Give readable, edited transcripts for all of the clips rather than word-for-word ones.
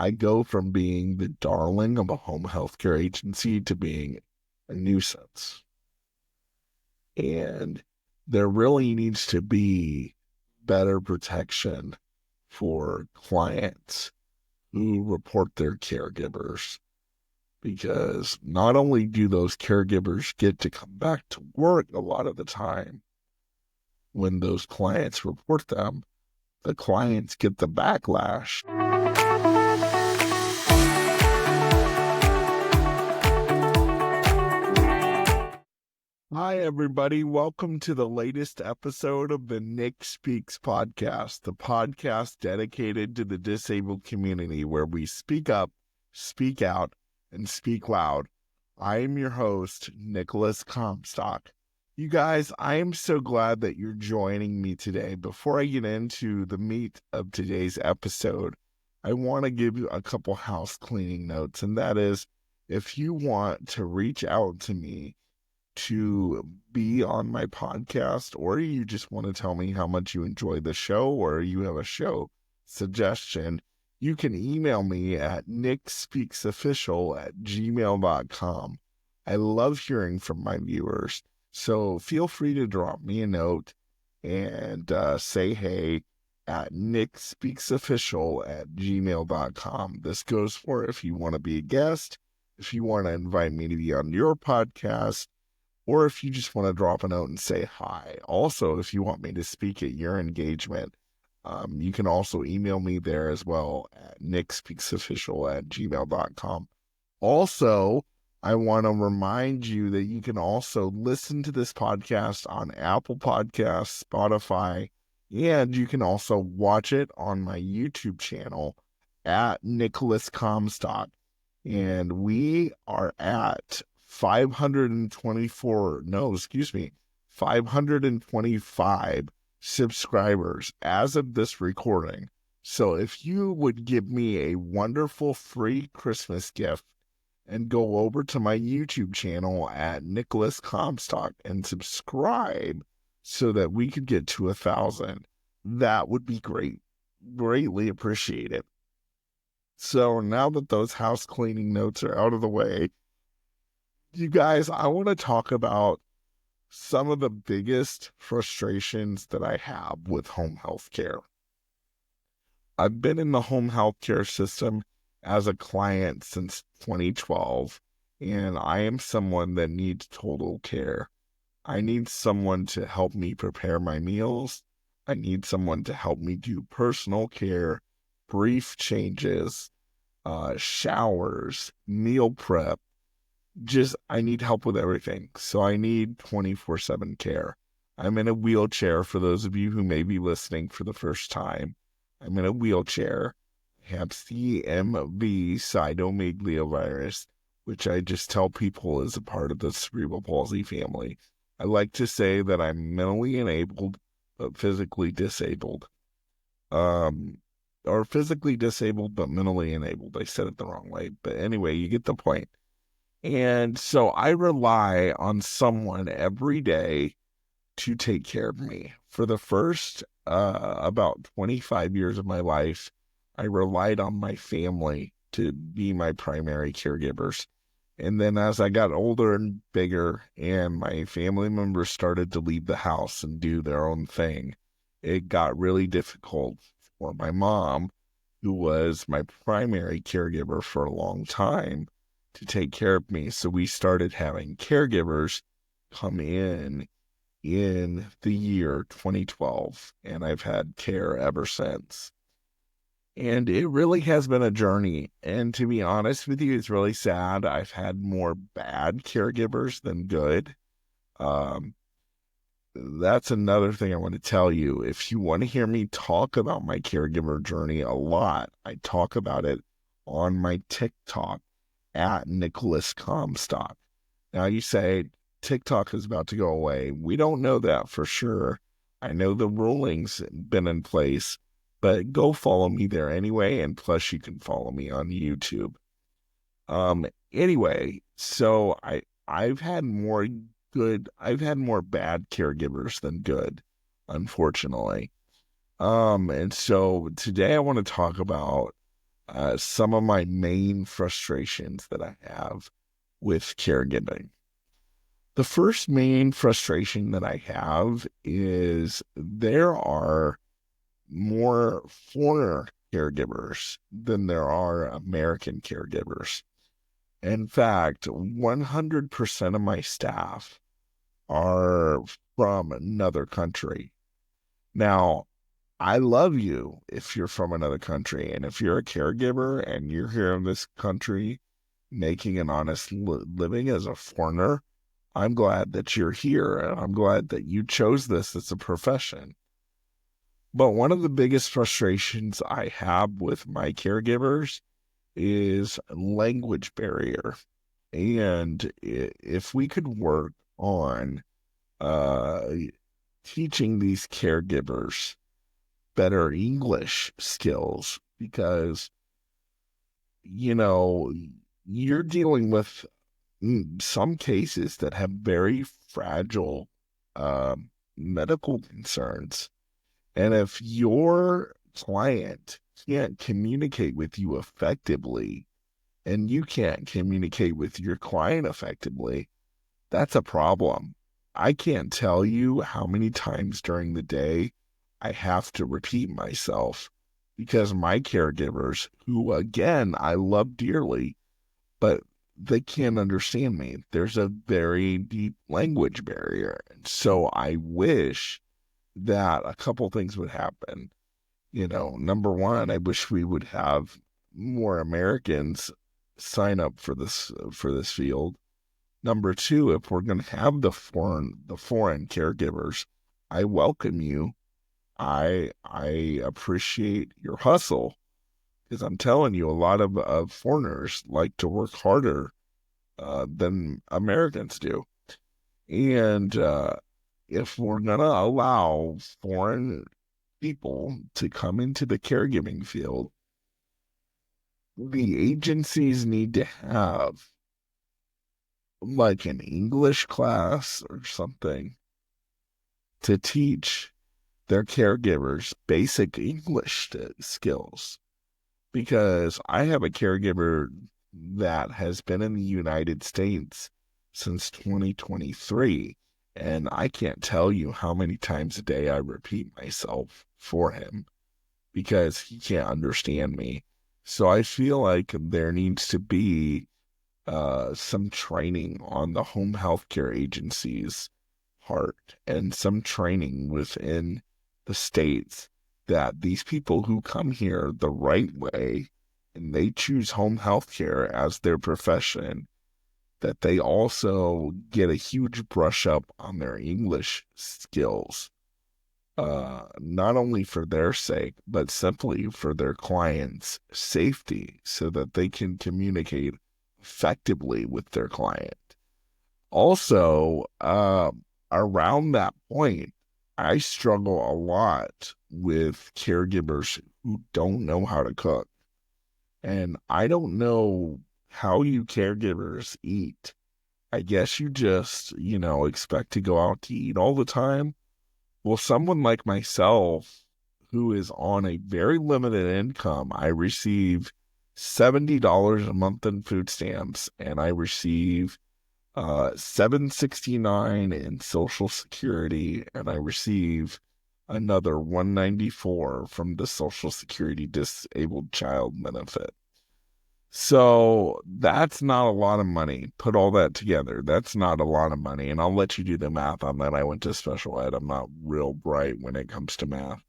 I go from being the darling of a home healthcare agency to being a nuisance. And there really needs to be better protection for clients who report their caregivers, because not only do those caregivers get to come back to work a lot of the time when those clients report them, the clients get the backlash. Hi, everybody. Welcome to the latest episode of the Nick Speaks podcast, the podcast dedicated to the disabled community where we speak up, speak out, and speak loud. I am your host, Nicolas Comstock. You guys, I am so glad that you're joining me today. Before I get into the meat of today's episode, I want to give you a couple house cleaning notes, and that is, if you want to reach out to me to be on my podcast, or you just want to tell me how much you enjoy the show, or you have a show suggestion, you can email me at nickspeaksofficial@gmail.com. I love hearing from my viewers, so feel free to drop me a note and say hey at nickspeaksofficial@gmail.com. This goes for if you want to be a guest, if you want to invite me to be on your podcast, or if you just want to drop a note and say hi. Also, if you want me to speak at your engagement, you can also email me there as well at nickspeaksofficial@gmail.com. Also, I want to remind you that you can also listen to this podcast on Apple Podcasts, Spotify, and you can also watch it on my YouTube channel at Nicolas Comstock. And we are at 525 subscribers as of this recording. So if you would give me a wonderful free Christmas gift and go over to my YouTube channel at Nicolas Comstock and subscribe so that we could get to 1,000, that would be great. Greatly appreciated. So now that those house cleaning notes are out of the way, you guys, I want to talk about some of the biggest frustrations that I have with home health care. I've been in the home health care system as a client since 2012, and I am someone that needs total care. I need someone to help me prepare my meals. I need someone to help me do personal care, brief changes, showers, meal prep. I need help with everything. So I need 24/7 care. I'm in a wheelchair for those of you who may be listening for the first time. I'm in a wheelchair. I have CMV, cytomegalovirus, which I just tell people is a part of the cerebral palsy family. I like to say that I'm mentally enabled, but physically disabled. Or physically disabled, but mentally enabled. I said it the wrong way. But anyway, you get the point. And so I rely on someone every day to take care of me. For the first about 25 years of my life, I relied on my family to be my primary caregivers. And then as I got older and bigger and my family members started to leave the house and do their own thing, it got really difficult for my mom, who was my primary caregiver for a long time, to take care of me. So we started having caregivers come in the year 2012, and I've had care ever since. And it really has been a journey. And to be honest with you, it's really sad. I've had more bad caregivers than good. That's another thing I want to tell you. If you want to hear me talk about my caregiver journey a lot, I talk about it on my TikTok at Nicolas Comstock. Now you say TikTok is about to go away. We don't know that for sure. I know the ruling's been in place, but go follow me there anyway. And plus you can follow me on YouTube. Anyway, so I've had more bad caregivers than good, unfortunately. And so today I want to talk about some of my main frustrations that I have with caregiving. The first main frustration that I have is there are more foreigner caregivers than there are American caregivers. In fact, 100% of my staff are from another country. Now, I love you if you're from another country. And if you're a caregiver and you're here in this country making an honest living as a foreigner, I'm glad that you're here. And I'm glad that you chose this as a profession. But one of the biggest frustrations I have with my caregivers is language barrier. And if we could work on uh, teaching these caregivers better English skills, because, you know, you're dealing with some cases that have very fragile medical concerns. And if your client can't communicate with you effectively and you can't communicate with your client effectively, that's a problem. I can't tell you how many times during the day I have to repeat myself because my caregivers, who again, I love dearly, but they can't understand me. There's a very deep language barrier. And so I wish that a couple things would happen. Number one, I wish we would have more Americans sign up for this field. Number two, if we're going to have the foreign caregivers, I welcome you. I appreciate your hustle, because I'm telling you, a lot of foreigners like to work harder than Americans do. And if we're going to allow foreign people to come into the caregiving field, the agencies need to have like an English class or something to teach their caregivers basic English skills. Because I have a caregiver that has been in the United States since 2023, and I can't tell you how many times a day I repeat myself for him because he can't understand me. So I feel like there needs to be some training on the home health care agencies part and some training within the states that these people who come here the right way and they choose home health care as their profession, that they also get a huge brush up on their English skills, not only for their sake, but simply for their clients' safety so that they can communicate effectively with their client. Also, around that point, I struggle a lot with caregivers who don't know how to cook. And I don't know how you caregivers eat. I guess you just, expect to go out to eat all the time. Well, someone like myself, who is on a very limited income, I receive $70 a month in food stamps, and I receive $769 in Social Security, and I receive another $194 from the Social Security Disabled Child Benefit. So that's not a lot of money. Put all that together. That's not a lot of money. And I'll let you do the math on that. I went to special ed. I'm not real bright when it comes to math.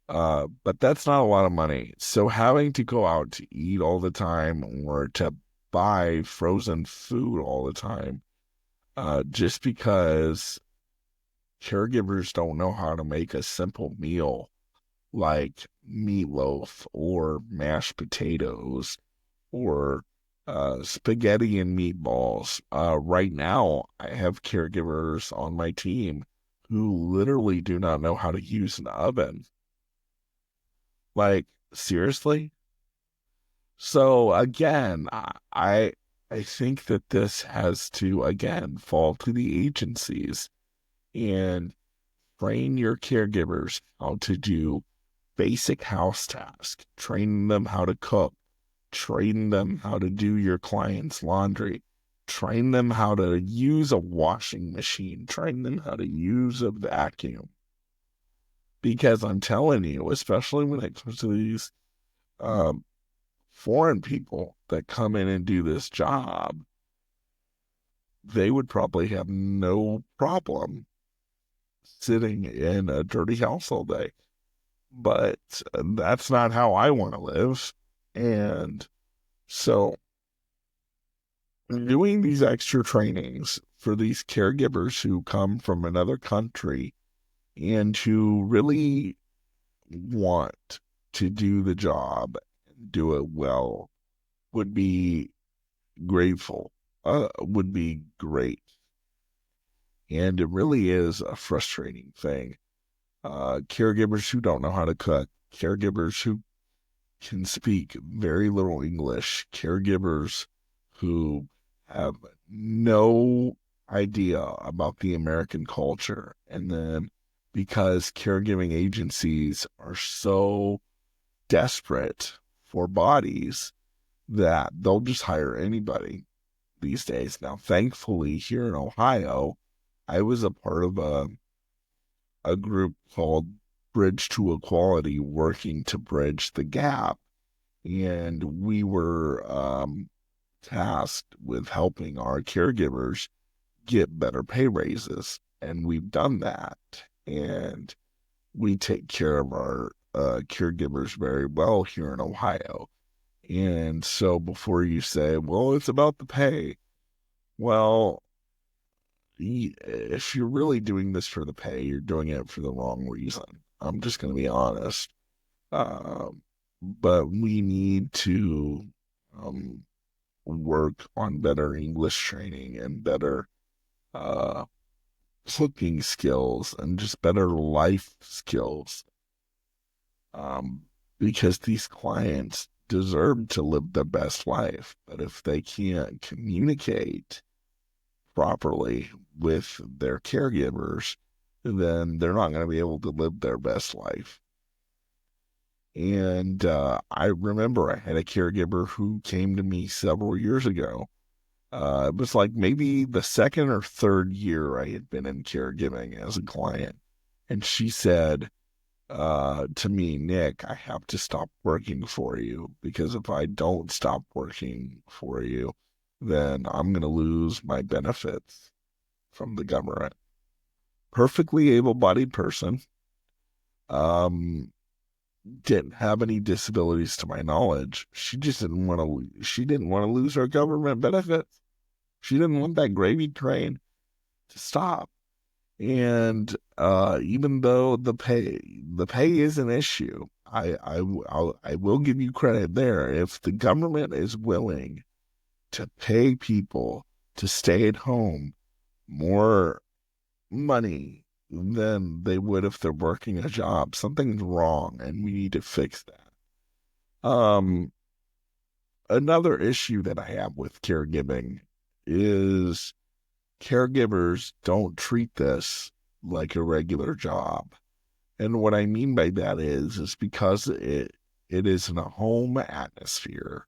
But that's not a lot of money. So having to go out to eat all the time or to buy frozen food all the time, just because caregivers don't know how to make a simple meal like meatloaf or mashed potatoes or spaghetti and meatballs. Right now, I have caregivers on my team who literally do not know how to use an oven. Like, seriously? So again, I think that this has to again fall to the agencies and train your caregivers how to do basic house tasks, train them how to cook, train them how to do your client's laundry, train them how to use a washing machine, train them how to use a vacuum. Because I'm telling you, especially when it comes to these um, foreign people that come in and do this job, they would probably have no problem sitting in a dirty house all day. But that's not how I want to live. And so doing these extra trainings for these caregivers who come from another country and who really want to do the job and do it well would be grateful, would be great. And it really is a frustrating thing. Caregivers who don't know how to cook, caregivers who can speak very little English, caregivers who have no idea about the American culture. And then because caregiving agencies are so desperate for bodies that they'll just hire anybody these days. Now, thankfully, here in Ohio, I was a part of a group called Bridge to Equality, working to bridge the gap. And we were tasked with helping our caregivers get better pay raises. And we've done that. And we take care of our caregivers very well here in Ohio. And so before you say, well, it's about the pay, well, if you're really doing this for the pay, you're doing it for the wrong reason. I'm just going to be honest. Um, but we need to um, work on better English training and better uh, cooking skills and just better life skills. Um, because these clients deserve to live the best life. But if they can't communicate properly with their caregivers, then they're not going to be able to live their best life. And I remember I had a caregiver who came to me several years ago. It was like maybe the second or third year I had been in caregiving as a client. And she said to me, Nick, I have to stop working for you because if I don't stop working for you, then I'm going to lose my benefits from the government. Perfectly able-bodied person. Um, didn't have any disabilities to my knowledge. She just didn't want to lose her government benefits. She didn't want that gravy train to stop. And even though the pay is an issue, I will give you credit there. If the government is willing to pay people to stay at home more money than they would if they're working a job, something's wrong, and we need to fix that. Another issue that I have with caregiving is caregivers don't treat this like a regular job. And what I mean by that is because it is in a home atmosphere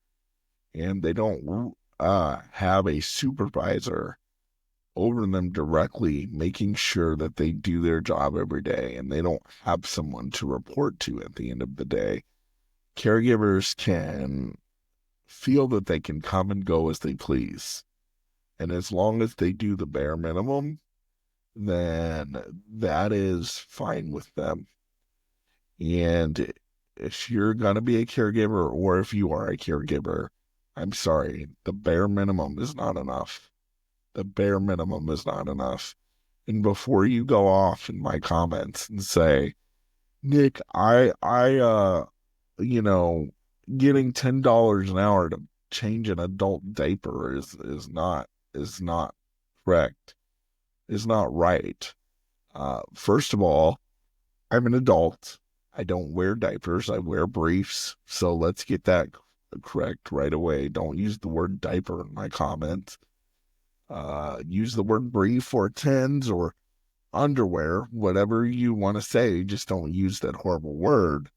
and they don't have a supervisor over them directly, making sure that they do their job every day and they don't have someone to report to at the end of the day. Caregivers can feel that they can come and go as they please. And as long as they do the bare minimum, then that is fine with them. And if you're going to be a caregiver or if you are a caregiver, I'm sorry, the bare minimum is not enough. The bare minimum is not enough. And before you go off in my comments and say, Nick, you know, getting $10 an hour to change an adult diaper is not correct, is not right. First of all, I'm an adult. I don't wear diapers. I wear briefs. So let's get that correct right away. Don't use the word diaper in my comments. Use the word brief or tens or underwear, whatever you want to say. Just don't use that horrible word.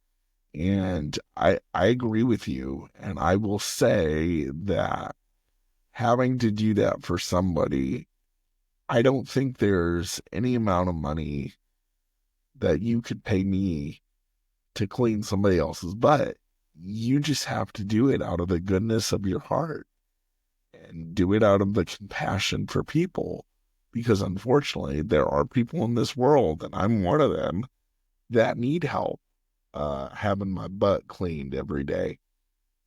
And I agree with you. And I will say that having to do that for somebody, I don't think there's any amount of money that you could pay me to clean somebody else's butt. You just have to do it out of the goodness of your heart and do it out of the compassion for people. Because unfortunately, there are people in this world, and I'm one of them, that need help having my butt cleaned every day.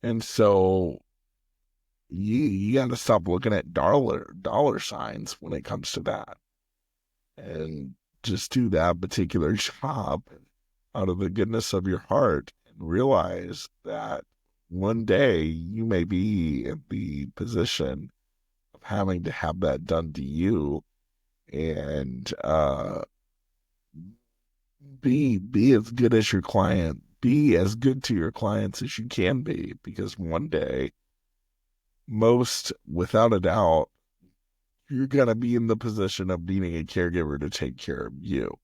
And so you got to stop looking at dollar signs when it comes to that, and just do that particular job out of the goodness of your heart, and realize that one day you may be in the position of having to have that done to you, and be as good as your client, be as good to your clients as you can be, because one day, most without a doubt, you're going to be in the position of needing a caregiver to take care of you.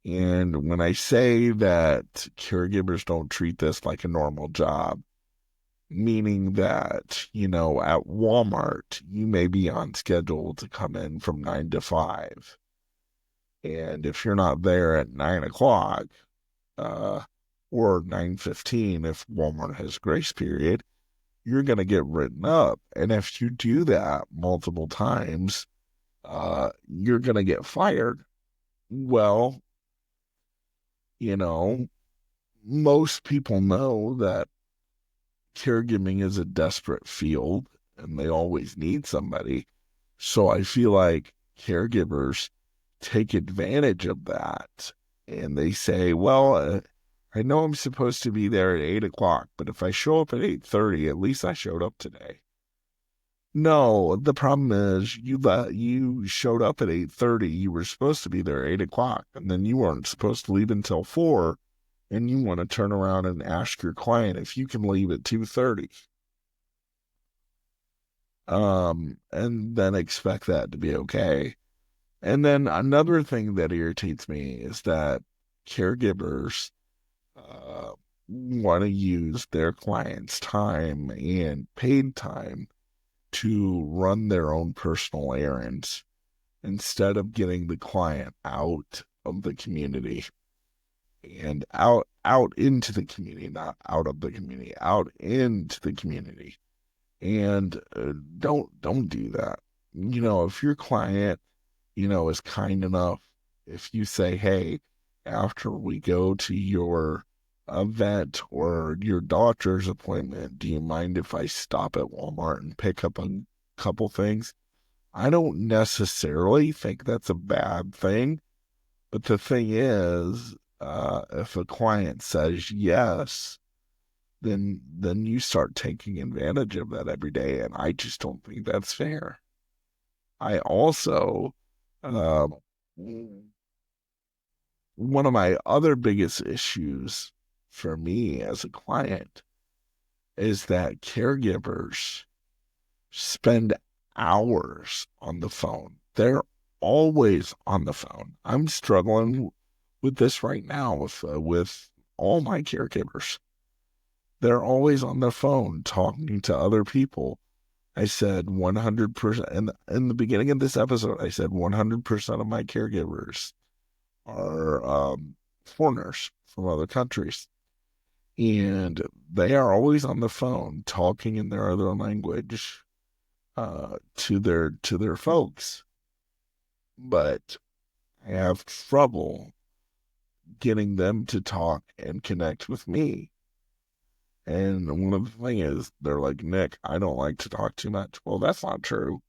And when I say that caregivers don't treat this like a normal job, meaning that, at Walmart, you may be on schedule to come in from 9 to 5. And if you're not there at 9 o'clock, or 9:15, if Walmart has grace period, you're going to get written up. And if you do that multiple times, you're going to get fired. Well, you know, most people know that caregiving is a desperate field and they always need somebody. So I feel like caregivers take advantage of that, and they say, well, I know I'm supposed to be there at 8 o'clock, but if I show up at 8:30, at least I showed up today. No, the problem is you showed up at 8:30. You were supposed to be there at 8 o'clock, and then you weren't supposed to leave until 4. And you want to turn around and ask your client if you can leave at 2:30. And then expect that to be okay. And then another thing that irritates me is that caregivers want to use their clients' time and paid time to run their own personal errands instead of getting the client out of the community and out into the community, not out of the community, out into the community. And don't do that. If your client, is kind enough, if you say, hey, after we go to your event or your doctor's appointment, do you mind if I stop at Walmart and pick up a couple things? I don't necessarily think that's a bad thing, but the thing is, if a client says yes, then you start taking advantage of that every day, and I just don't think that's fair. I also, um, one of my other biggest issues for me as a client is that caregivers spend hours on the phone. They're always on the phone. I'm struggling with this right now with all my caregivers. They're always on the phone talking to other people. I said 100%, in the beginning of this episode, I said 100% of my caregivers are foreigners from other countries. And they are always on the phone talking in their other language to their folks. But I have trouble getting them to talk and connect with me. And one of the things is, they're like, Nick, I don't like to talk too much. Well, that's not true,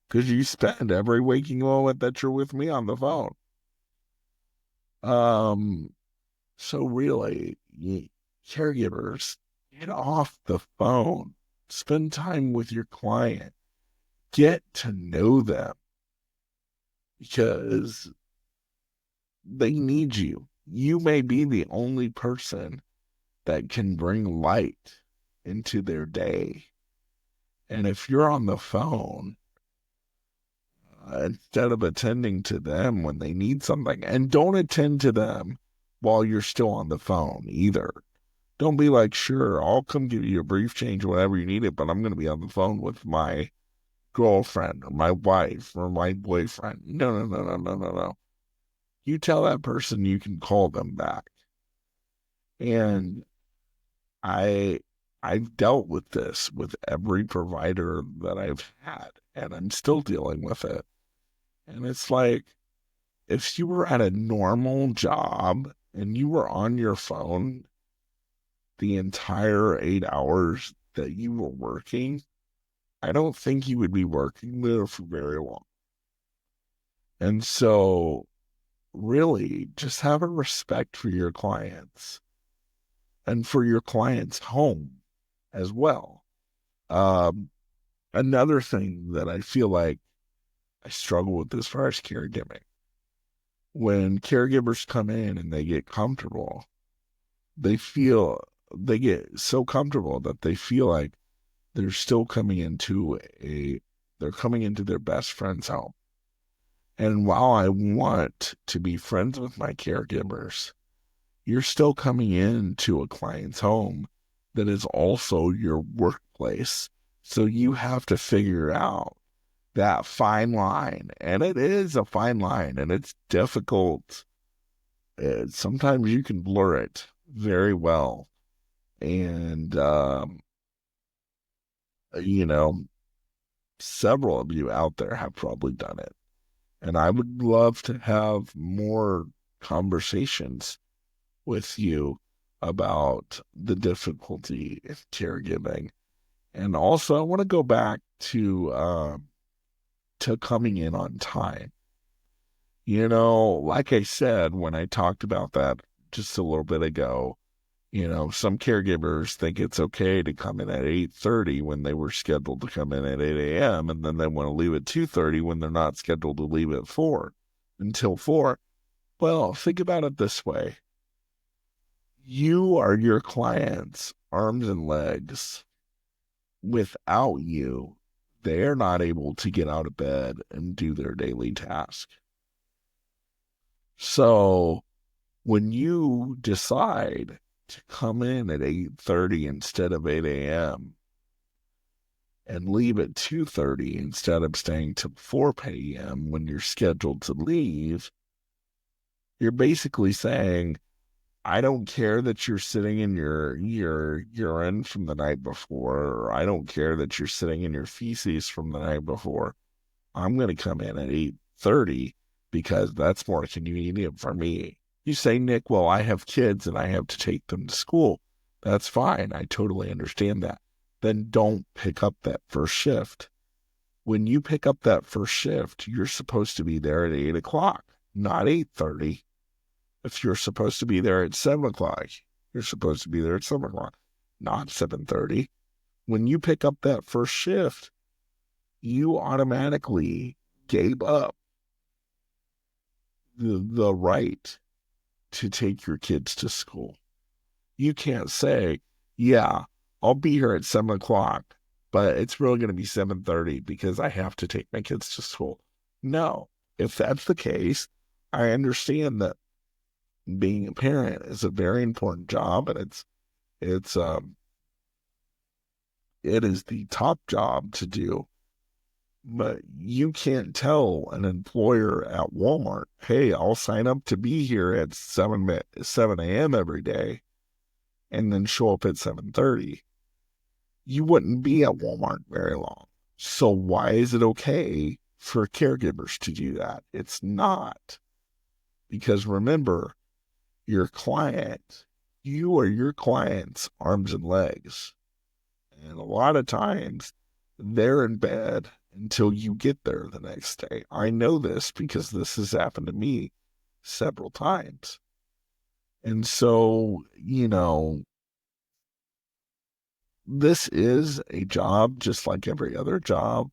because you spend every waking moment that you're with me on the phone. So really, caregivers, get off the phone, spend time with your client, get to know them, because they need you. You may be the only person that can bring light into their day. And if you're on the phone, instead of attending to them when they need something, and don't attend to them while you're still on the phone either. Don't be like, sure, I'll come give you a brief change whenever you need it, but I'm going to be on the phone with my girlfriend or my wife or my boyfriend. No, no, no, no, no, no, no. You tell that person you can call them back. And I I've dealt with this with every provider that I've had, and I'm still dealing with it. And it's like, if you were at a normal job and you were on your phone the entire 8 hours that you were working, I don't think you would be working there for very long. And so, really, just have a respect for your clients and for your client's home as well. Um, Another thing that I feel like I struggle with as far as caregiving, when caregivers come in and they get comfortable, they get so comfortable that they feel like they're still they're coming into their best friend's home. And while I want to be friends with my caregivers, you're still coming into a client's home that is also your workplace. So you have to figure out that fine line. And it is a fine line, and it's difficult. Sometimes you can blur it very well. And, you know, several of you out there have probably done it. And I would love to have more conversations with you about the difficulty in caregiving. And also, I want to go back to coming in on time. Like I said, when I talked about that just a little bit ago, some caregivers think it's okay to come in at 8:30 when they were scheduled to come in at 8 a.m. and then they want to leave at 2:30 when they're not scheduled to leave at 4 until 4. Well, think about it this way. You are your client's arms and legs. Without you, they're not able to get out of bed and do their daily task. So when you decide to come in at 8:30 instead of 8 a.m. and leave at 2:30 instead of staying till 4 p.m. when you're scheduled to leave, you're basically saying, I don't care that you're sitting in your urine from the night before, or I don't care that you're sitting in your feces from the night before. I'm going to come in at 8:30 because that's more convenient for me. You say, Nick, well, I have kids and I have to take them to school. That's fine. I totally understand that. Then don't pick up that first shift. When you pick up that first shift, you're supposed to be there at 8 o'clock, not 8:30. If you're supposed to be there at 7 o'clock, you're supposed to be there at 7 o'clock, not 7:30. When you pick up that first shift, you automatically gave up the right to take your kids to school. You can't say, yeah, I'll be here at 7 o'clock, but it's really going to be 7:30 because I have to take my kids to school. No, if that's the case, I understand that being a parent is a very important job, and it's it is the top job to do. But you can't tell an employer at Walmart, hey, I'll sign up to be here at 7 a.m. every day and then show up at 7:30. You wouldn't be at Walmart very long. So why is it okay for caregivers to do that? It's not. Because remember, your client, you are your client's arms and legs. And a lot of times they're in bed until you get there the next day. I know this because this has happened to me several times. And so, this is a job just like every other job.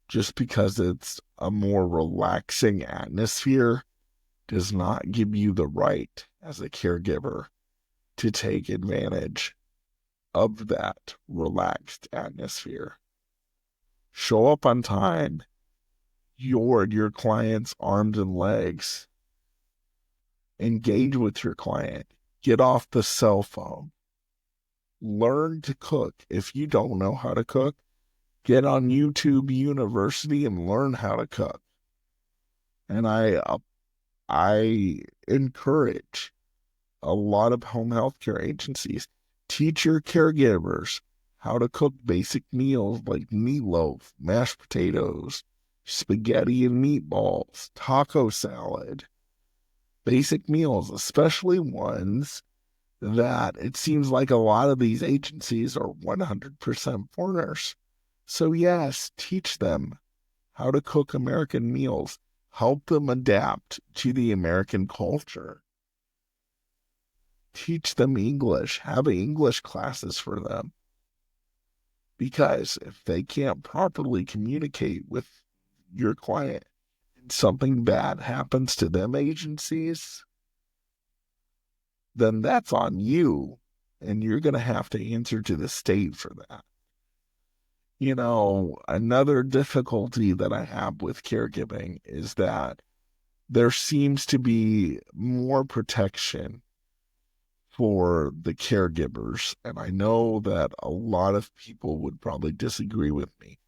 Just because it's a more relaxing atmosphere does not give you the right as a caregiver to take advantage of that relaxed atmosphere. Show up on time. You're your client's arms and legs. Engage with your client. Get off the cell phone. Learn to cook. If you don't know how to cook, get on YouTube University and learn how to cook. And I encourage a lot of home health care agencies, teach your caregivers how to cook basic meals like meatloaf, mashed potatoes, spaghetti and meatballs, taco salad, basic meals, especially ones that it seems like a lot of these agencies are 100% foreigners. So yes, teach them how to cook American meals, help them adapt to the American culture. Teach them English, have English classes for them. Because if they can't properly communicate with your client and something bad happens to them agencies, then that's on you. And you're going to have to answer to the state for that. You know, another difficulty that I have with caregiving is that there seems to be more protection for the caregivers. And I know that a lot of people would probably disagree with me.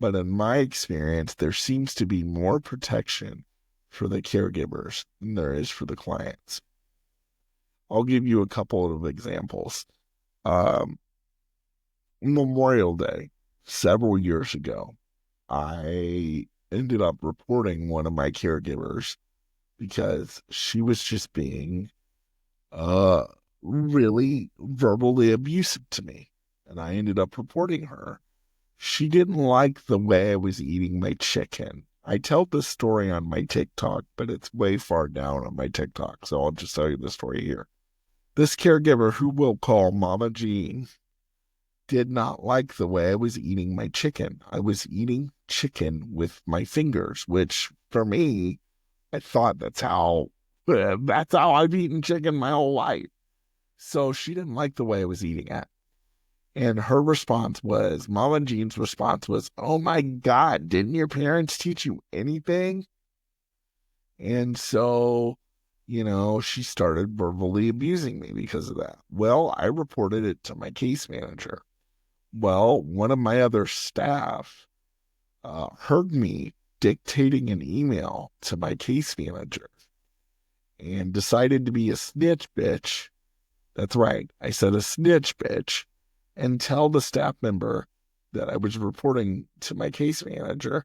But in my experience, there seems to be more protection for the caregivers than there is for the clients. I'll give you a couple of examples. Um, Memorial Day, several years ago, I ended up reporting one of my caregivers because she was just being uh really verbally abusive to me. And I ended up reporting her. She didn't like the way I was eating my chicken. I tell this story on my TikTok, but it's way far down on my TikTok, so I'll just tell you the story here. This caregiver, who we'll call Mama Jean, did not like the way I was eating my chicken. I was eating chicken with my fingers, which for me, I thought that's how I've eaten chicken my whole life. So she didn't like the way I was eating it. And her response was, Mama Jean's response was, oh my God, didn't your parents teach you anything? And so, you know, she started verbally abusing me because of that. Well, I reported it to my case manager. Well, one of my other staff heard me dictating an email to my case manager and decided to be a snitch bitch. That's right. I said a snitch bitch, and tell the staff member that I was reporting to my case manager.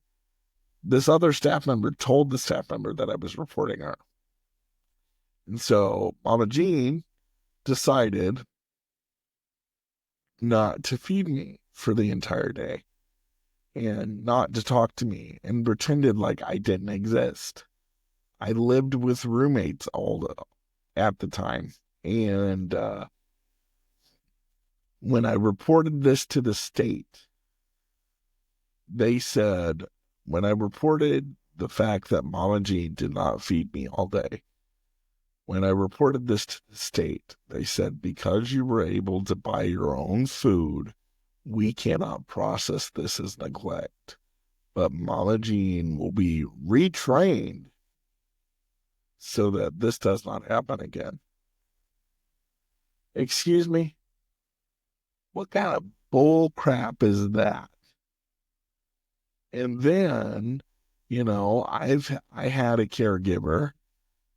This other staff member told the staff member that I was reporting her. And so Mama Jean decided not to feed me for the entire day and not to talk to me and pretended like I didn't exist. I lived with roommates at the time. And when I reported this to the state, they said, when I reported the fact that Mama Jean did not feed me all day, when I reported this to the state, they said, because you were able to buy your own food, we cannot process this as neglect. But Mama Jean will be retrained so that this does not happen again. Excuse me? What kind of bull crap is that? And then, you know, I had a caregiver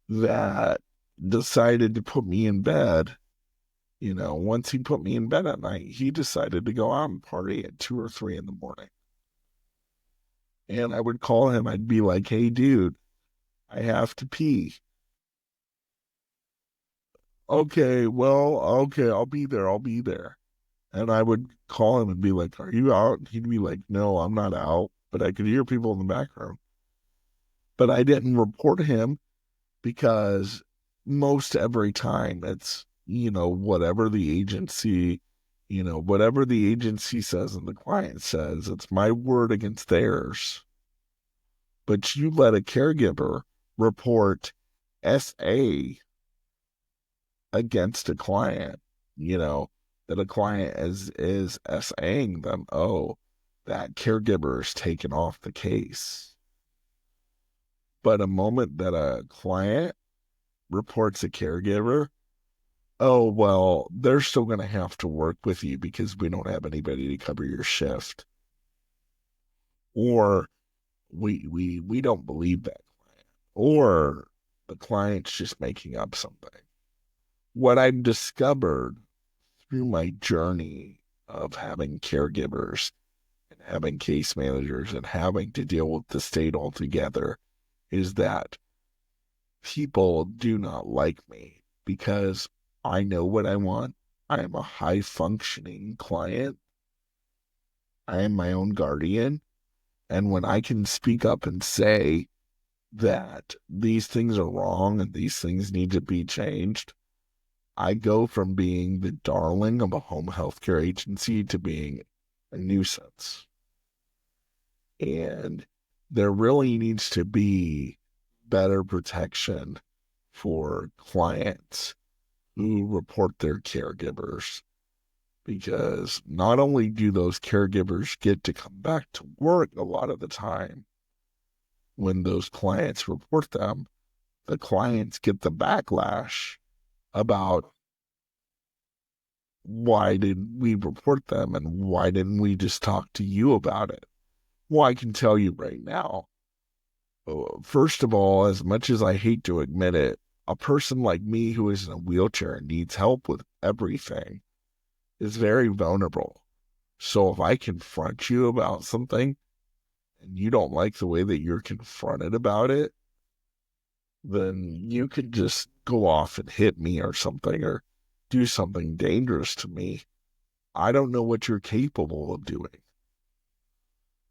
that decided to put me in bed. You know, once he put me in bed at night, he decided to go out and party at 2 or 3 in the morning. And I would call him. I'd be like, hey, dude, I have to pee. Okay, I'll be there. I'll be there. And I would call him and be like, are you out? He'd be like, no, I'm not out. But I could hear people in the background. But I didn't report him because most every time it's, you know, whatever the agency says and the client says, it's my word against theirs. But you let a caregiver report SA against a client, you know, that a client is SAing them, oh, that caregiver is taken off the case. But a moment that a client reports a caregiver, oh, well, they're still going to have to work with you because we don't have anybody to cover your shift. Or we don't believe that. Or the client's just making up something. What I've discovered through my journey of having caregivers and having case managers and having to deal with the state altogether is that people do not like me because I know what I want. I am a high functioning client. I am my own guardian. And when I can speak up and say that these things are wrong and these things need to be changed, I go from being the darling of a home health care agency to being a nuisance. And there really needs to be better protection for clients who report their caregivers, because not only do those caregivers get to come back to work a lot of the time when those clients report them, the clients get the backlash about why did we report them and why didn't we just talk to you about it? Well, I can tell you right now, first of all, as much as I hate to admit it, a person like me who is in a wheelchair and needs help with everything is very vulnerable. So if I confront you about something and you don't like the way that you're confronted about it, then you could just go off and hit me or something or do something dangerous to me. I don't know what you're capable of doing.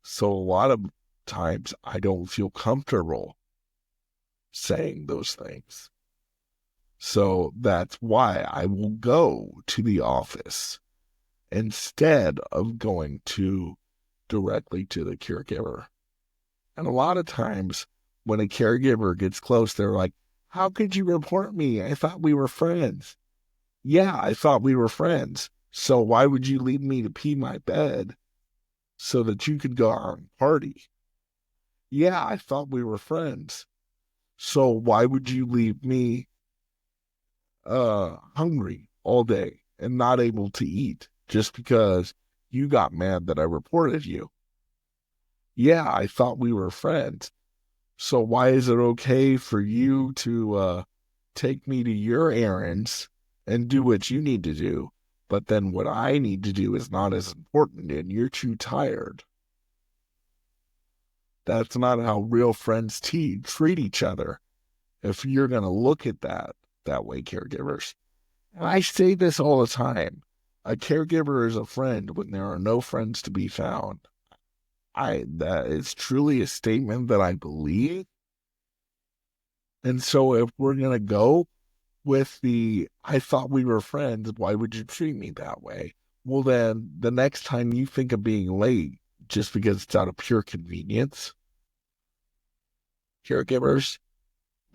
So a lot of times I don't feel comfortable saying those things. So that's why I will go to the office instead of going to directly to the caregiver. And a lot of times when a caregiver gets close, they're like, how could you report me? I thought we were friends. Yeah, I thought we were friends. So why would you leave me to pee my bed so that you could go out and party? Yeah, I thought we were friends. So why would you leave me hungry all day and not able to eat just because you got mad that I reported you? Yeah, I thought we were friends. So why is it okay for you to take me to your errands and do what you need to do, but then what I need to do is not as important and you're too tired? That's not how real friends treat each other. If you're going to look at that way, caregivers. And I say this all the time. A caregiver is a friend when there are no friends to be found. That is truly a statement that I believe. And so if we're going to go with I thought we were friends, why would you treat me that way? Well, then the next time you think of being late just because it's out of pure convenience, caregivers,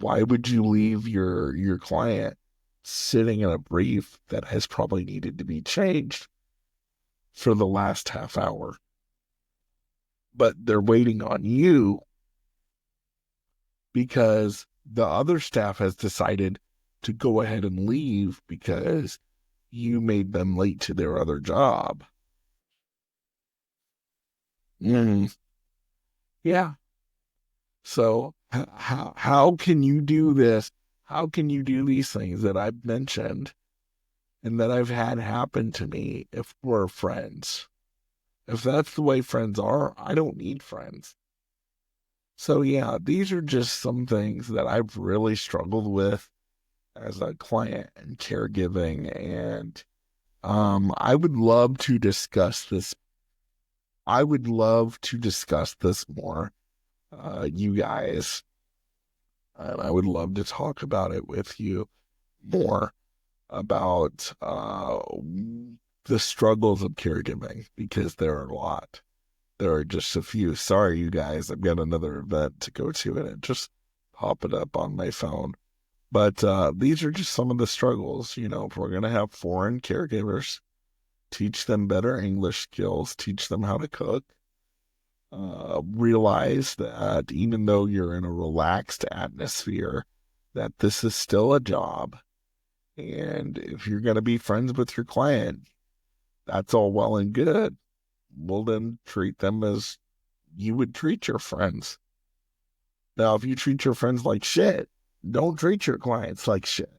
why would you leave your client sitting in a brief that has probably needed to be changed for the last half hour? But they're waiting on you because the other staff has decided to go ahead and leave because you made them late to their other job. Mm, yeah. So how can you do this? How can you do these things that I've mentioned and that I've had happen to me if we're friends? If that's the way friends are, I don't need friends. So yeah, these are just some things that I've really struggled with as a client and caregiving. And I would love to discuss this. I would love to discuss this more, you guys. And I would love to talk about it with you more about the struggles of caregiving, because there are a lot. There are just a few. Sorry, you guys, I've got another event to go to and it just popped it up on my phone. But these are just some of the struggles. If we're going to have foreign caregivers, teach them better English skills, teach them how to cook, realize that even though you're in a relaxed atmosphere, that this is still a job And if you're going to be friends with your client, that's all well and good. Well, then treat them as you would treat your friends. Now, if you treat your friends like shit, don't treat your clients like shit.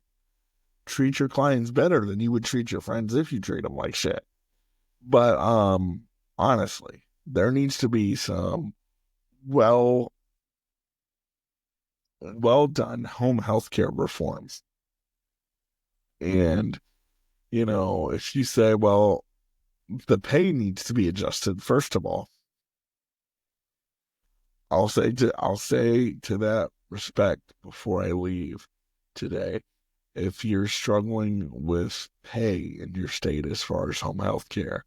Treat your clients better than you would treat your friends if you treat them like shit. But honestly, there needs to be some well done home healthcare reforms. And, if you say, well, the pay needs to be adjusted, first of all, I'll say to that respect before I leave today, if you're struggling with pay in your state as far as home health care,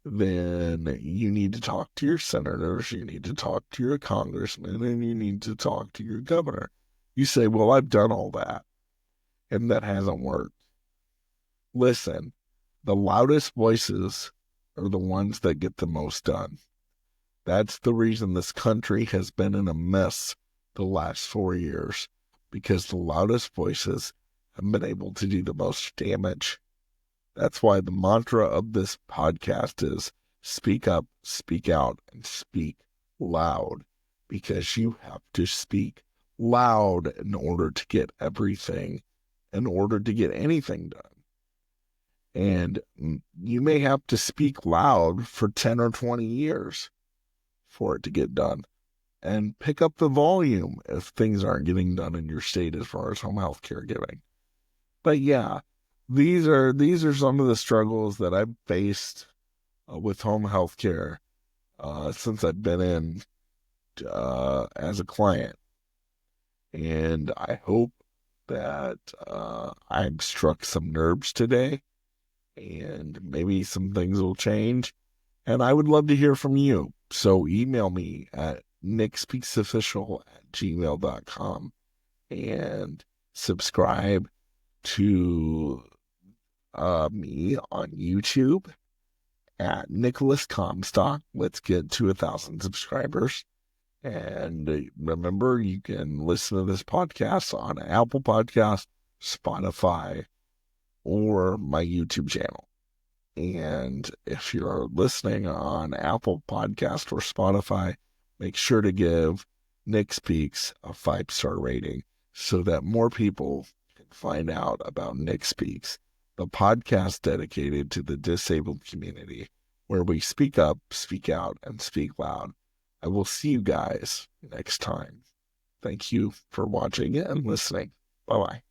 then you need to talk to your senators, you need to talk to your congressman, and you need to talk to your governor. You say, well, I've done all that, and that hasn't worked. Listen, the loudest voices are the ones that get the most done. That's the reason this country has been in a mess the last 4 years, because the loudest voices have been able to do the most damage. That's why the mantra of this podcast is speak up, speak out, and speak loud, because you have to speak loud in order to get anything done. And you may have to speak loud for 10 or 20 years for it to get done. And pick up the volume if things aren't getting done in your state as far as home health care giving. But yeah, these are some of the struggles that I've faced with home health care since I've been in as a client. And I hope that I've struck some nerves today, and maybe some things will change. And I would love to hear from you. So email me at nickspeaksofficial@gmail.com and subscribe to me on YouTube at Nicolas Comstock. Let's get to 1,000 subscribers. And remember, you can listen to this podcast on Apple Podcasts, Spotify, or my YouTube channel. And if you're listening on Apple Podcast or Spotify, make sure to give Nick Speaks a 5-star rating so that more people can find out about Nick Speaks, the podcast dedicated to the disabled community, where we speak up, speak out, and speak loud. I will see you guys next time. Thank you for watching and listening. Bye-bye.